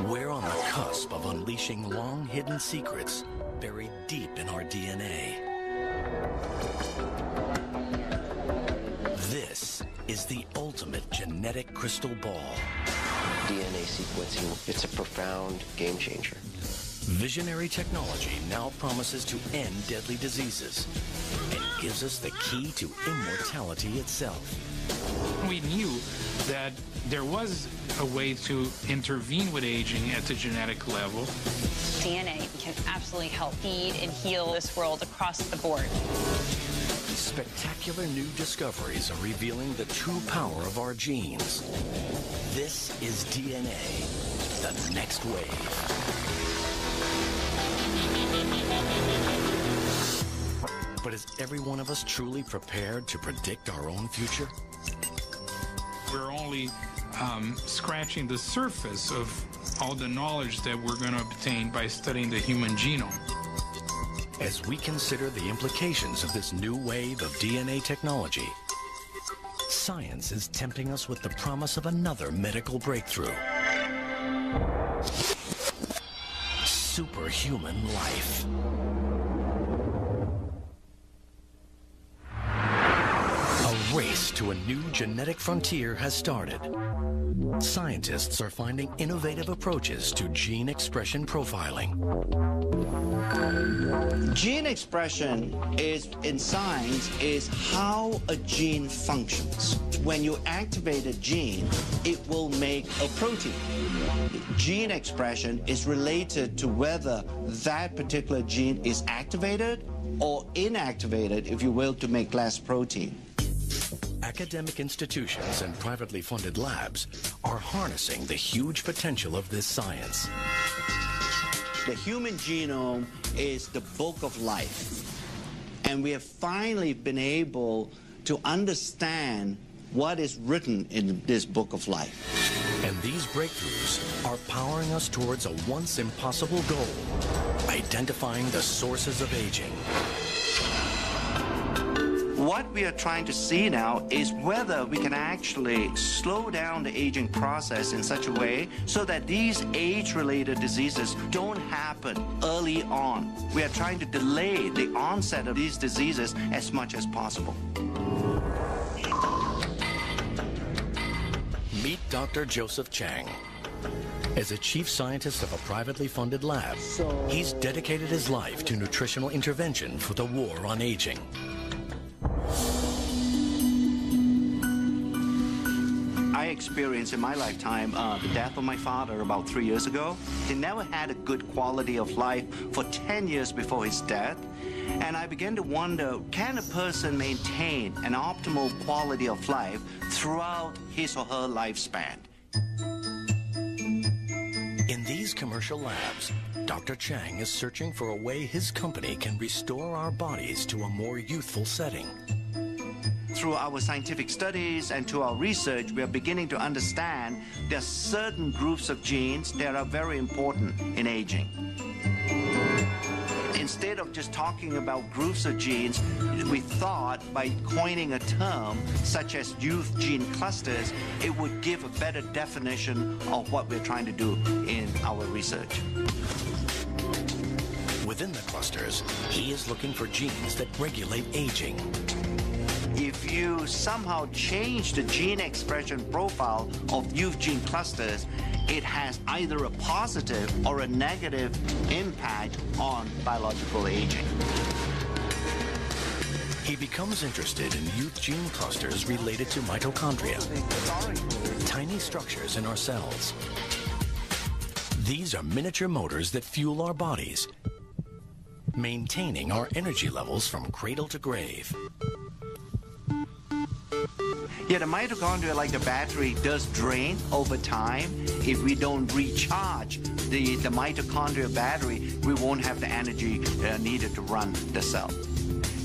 We're on the cusp of unleashing long-hidden secrets buried deep in our DNA. This is the ultimate genetic crystal ball. DNA sequencing, it's a profound game changer. Visionary technology now promises to end deadly diseases and gives us the key to immortality itself. We knew that there was a way to intervene with aging at the genetic level. DNA can absolutely help feed and heal this world across the board. Spectacular new discoveries are revealing the true power of our genes. This is DNA, the next wave. But is every one of us truly prepared to predict our own future? We're only scratching the surface of all the knowledge that we're going to obtain by studying the human genome. As we consider the implications of this new wave of DNA technology, science is tempting us with the promise of another medical breakthrough. Superhuman life. A race to a new genetic frontier has started. Scientists are finding innovative approaches to gene expression profiling. Gene expression in science is how a gene functions. When you activate a gene, it will make a protein. Gene expression is related to whether that particular gene is activated or inactivated, if you will, to make less protein. Academic institutions and privately funded labs are harnessing the huge potential of this science. The human genome is the book of life, and we have finally been able to understand what is written in this book of life. And these breakthroughs are powering us towards a once impossible goal: identifying the sources of aging. What we are trying to see now is whether we can actually slow down the aging process in such a way so that these age-related diseases don't happen early on. We are trying to delay the onset of these diseases as much as possible. Meet Dr. Joseph Chang. As a chief scientist of a privately funded lab, he's dedicated his life to nutritional intervention for the war on aging. I experienced in my lifetime the death of my father about 3 years ago. He never had a good quality of life for 10 years before his death. And I began to wonder, can a person maintain an optimal quality of life throughout his or her lifespan? In these commercial labs, Dr. Chang is searching for a way his company can restore our bodies to a more youthful setting. Through our scientific studies and to our research, we are beginning to understand there are certain groups of genes that are very important in aging. Instead of just talking about groups of genes, we thought by coining a term such as youth gene clusters, it would give a better definition of what we're trying to do in our research. Within the clusters, he is looking for genes that regulate aging. If you somehow change the gene expression profile of youth gene clusters, it has either a positive or a negative impact on biological aging. He becomes interested in youth gene clusters related to mitochondria, tiny structures in our cells. These are miniature motors that fuel our bodies, maintaining our energy levels from cradle to grave. Yeah, the mitochondria, like the battery, does drain over time. If we don't recharge the mitochondria battery, we won't have the energy needed to run the cell.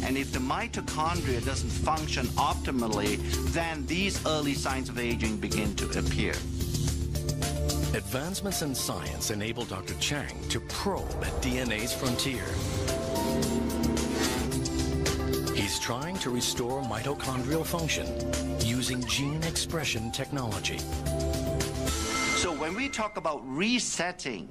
And if the mitochondria doesn't function optimally, then these early signs of aging begin to appear. Advancements in science enable Dr. Chang to probe at DNA's frontier. He's trying to restore mitochondrial function using gene expression technology. So when we talk about resetting,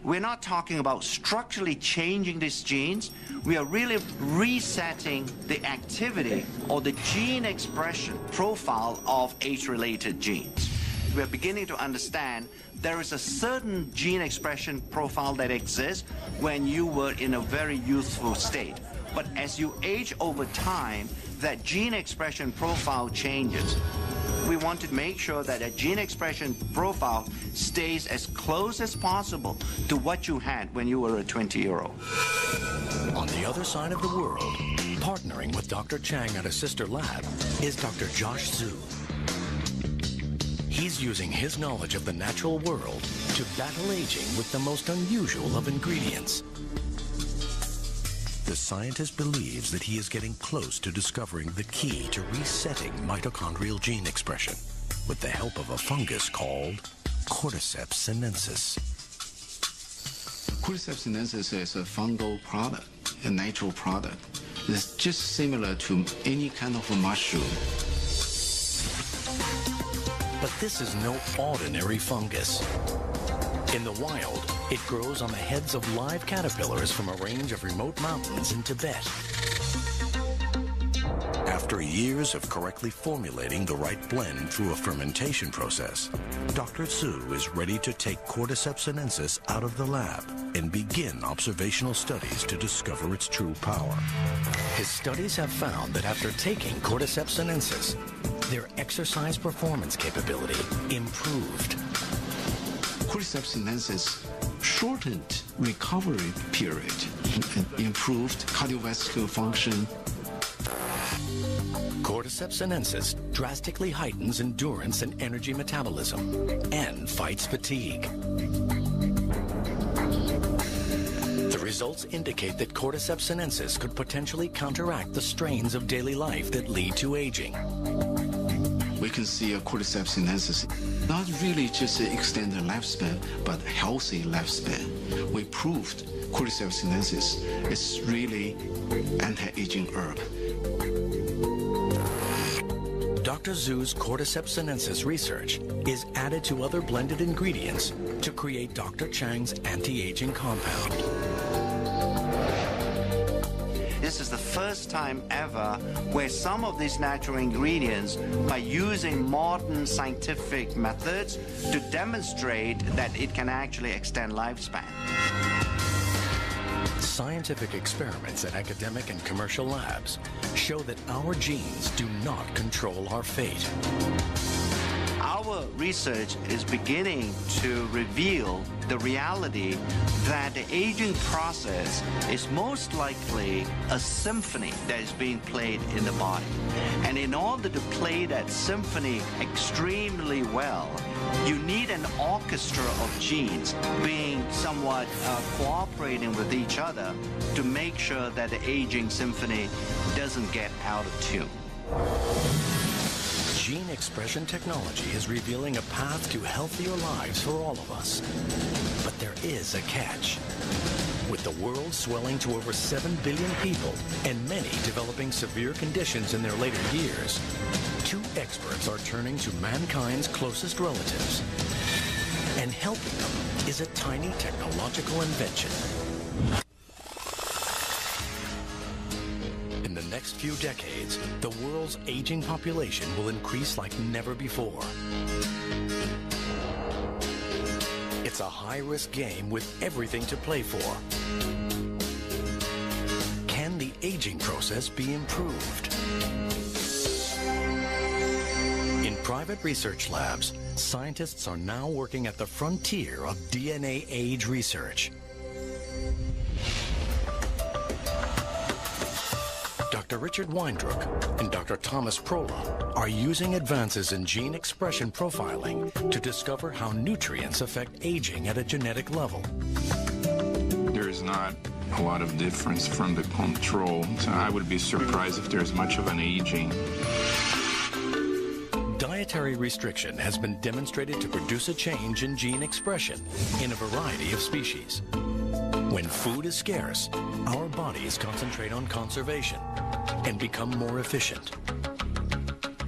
we're not talking about structurally changing these genes. We are really resetting the activity or the gene expression profile of age-related genes. We're beginning to understand there is a certain gene expression profile that exists when you were in a very youthful state. But as you age over time, that gene expression profile changes. We want to make sure that a gene expression profile stays as close as possible to what you had when you were a 20-year-old. On the other side of the world, partnering with Dr. Chang at a sister lab, is Dr. Josh Zhu. He's using his knowledge of the natural world to battle aging with the most unusual of ingredients. The scientist believes that he is getting close to discovering the key to resetting mitochondrial gene expression with the help of a fungus called Cordyceps sinensis. Cordyceps sinensis is a fungal product, a natural product. It's just similar to any kind of a mushroom. But this is no ordinary fungus. In the wild, it grows on the heads of live caterpillars from a range of remote mountains in Tibet. After years of correctly formulating the right blend through a fermentation process, Dr. Zhu is ready to take Cordyceps sinensis out of the lab and begin observational studies to discover its true power. His studies have found that after taking Cordyceps sinensis, their exercise performance capability improved. Cordyceps sinensis shortened recovery period and improved cardiovascular function. Cordyceps sinensis drastically heightens endurance and energy metabolism and fights fatigue. The results indicate that Cordyceps sinensis could potentially counteract the strains of daily life that lead to aging. We can see a Cordyceps sinensis not really just extend the lifespan, but healthy lifespan. We proved Cordyceps sinensis is really anti-aging herb. Dr. Zhu's Cordyceps sinensis research is added to other blended ingredients to create Dr. Chang's anti-aging compound. This is the first time ever where some of these natural ingredients, by using modern scientific methods, to demonstrate that it can actually extend lifespan. Scientific experiments at academic and commercial labs show that our genes do not control our fate. Our research is beginning to reveal the reality that the aging process is most likely a symphony that is being played in the body. And in order to play that symphony extremely well, you need an orchestra of genes being somewhat cooperating with each other to make sure that the aging symphony doesn't get out of tune. Gene expression technology is revealing a path to healthier lives for all of us. But there is a catch. With the world swelling to over 7 billion people and many developing severe conditions in their later years, 2 experts are turning to mankind's closest relatives. And helping them is a tiny technological invention. In the next few decades, the world's aging population will increase like never before. It's a high-risk game with everything to play for. Can the aging process be improved? In private research labs, scientists are now working at the frontier of DNA age research. Dr. Richard Weindruck and Dr. Thomas Prola are using advances in gene expression profiling to discover how nutrients affect aging at a genetic level. There is not a lot of difference from the control, so I would be surprised if there's much of an aging. Dietary restriction has been demonstrated to produce a change in gene expression in a variety of species. When food is scarce, our bodies concentrate on conservation and become more efficient.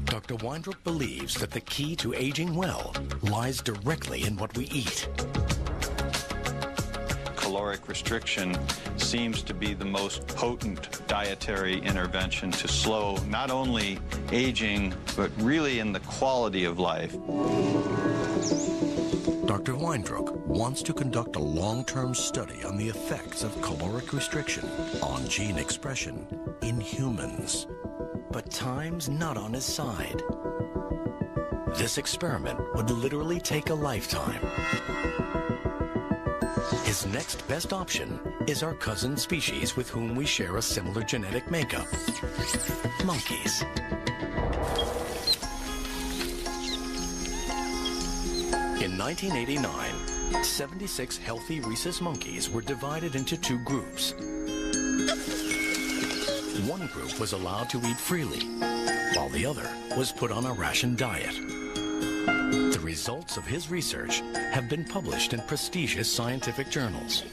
Dr. Dr. Weindruck believes that the key to aging well lies directly in what we eat. Caloric restriction seems to be the most potent dietary intervention to slow not only aging, but really in the quality of life. Dr. Weindruck wants to conduct a long-term study on the effects of caloric restriction on gene expression in humans. But time's not on his side. This experiment would literally take a lifetime. His next best option is our cousin species with whom we share a similar genetic makeup: monkeys. In 1989, 76 healthy rhesus monkeys were divided into two groups. One group was allowed to eat freely, while the other was put on a ration diet. The results of his research have been published in prestigious scientific journals.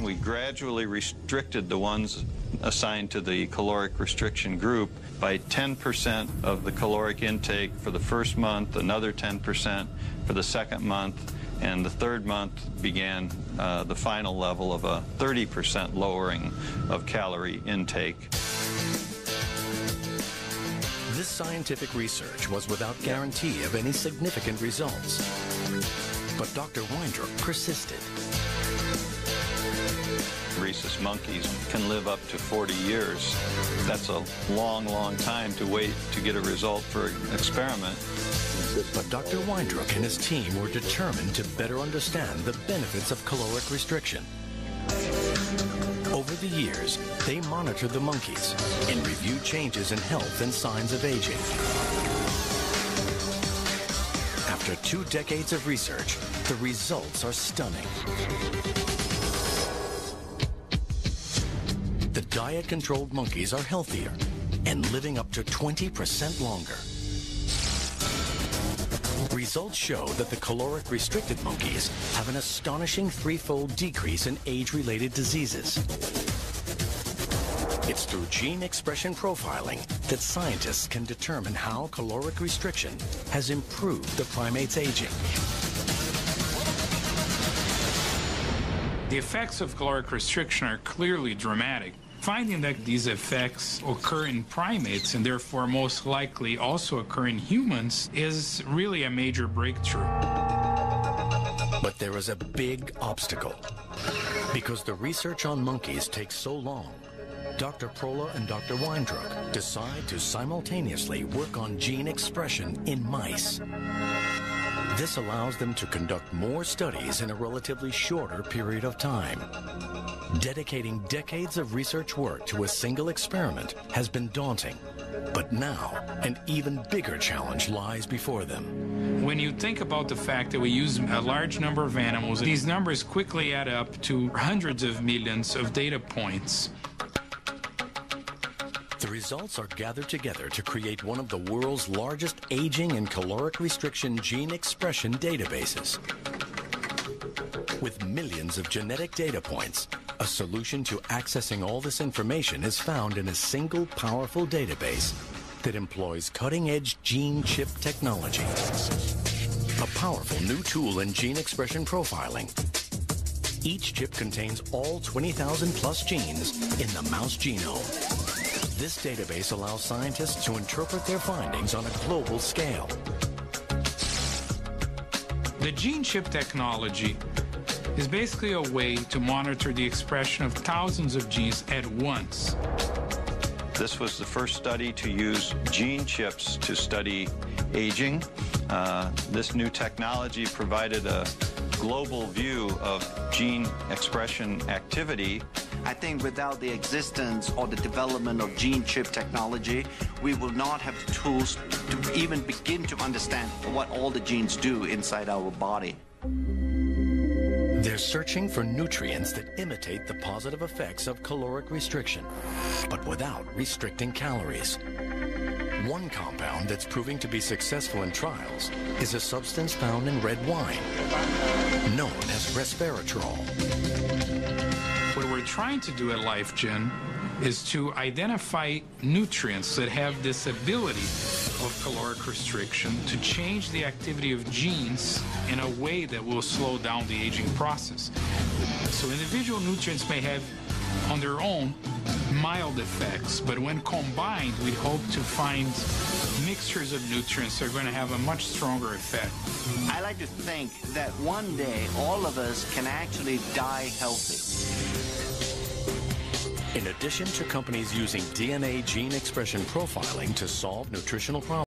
We gradually restricted the ones assigned to the caloric restriction group by 10% of the caloric intake for the first month, another 10% for the second month, and the third month began the final level of a 30% lowering of calorie intake. This scientific research was without guarantee of any significant results. But Dr. Weindruck persisted. Rhesus monkeys can live up to 40 years. That's a long, long time to wait to get a result for an experiment. But Dr. Weindruck and his team were determined to better understand the benefits of caloric restriction. Over the years, they monitored the monkeys and reviewed changes in health and signs of aging. After 2 decades of research, the results are stunning. The diet-controlled monkeys are healthier and living up to 20% longer. Results show that the caloric-restricted monkeys have an astonishing 3-fold decrease in age-related diseases. It's through gene expression profiling that scientists can determine how caloric restriction has improved the primate's aging. The effects of caloric restriction are clearly dramatic. Finding that these effects occur in primates and therefore most likely also occur in humans is really a major breakthrough. But there is a big obstacle. Because the research on monkeys takes so long, Dr. Prola and Dr. Weindruck decide to simultaneously work on gene expression in mice. This allows them to conduct more studies in a relatively shorter period of time. Dedicating decades of research work to a single experiment has been daunting, but now an even bigger challenge lies before them. When you think about the fact that we use a large number of animals, these numbers quickly add up to hundreds of millions of data points. The results are gathered together to create one of the world's largest aging and caloric restriction gene expression databases. With millions of genetic data points, a solution to accessing all this information is found in a single powerful database that employs cutting-edge gene chip technology. A powerful new tool in gene expression profiling. Each chip contains all 20,000 plus genes in the mouse genome. This database allows scientists to interpret their findings on a global scale. The gene chip technology is basically a way to monitor the expression of thousands of genes at once. This was the first study to use gene chips to study aging. This new technology provided a global view of gene expression activity. I think without the existence or the development of gene chip technology, we will not have the tools to even begin to understand what all the genes do inside our body. They're searching for nutrients that imitate the positive effects of caloric restriction, but without restricting calories. One compound that's proving to be successful in trials is a substance found in red wine, known as resveratrol. What we're trying to do at LifeGen is to identify nutrients that have this ability of caloric restriction to change the activity of genes in a way that will slow down the aging process. So individual nutrients may have on their own mild effects, but when combined, we hope to find mixtures of nutrients that are going to have a much stronger effect. I like to think that one day all of us can actually die healthy. In addition to companies using DNA gene expression profiling to solve nutritional problems,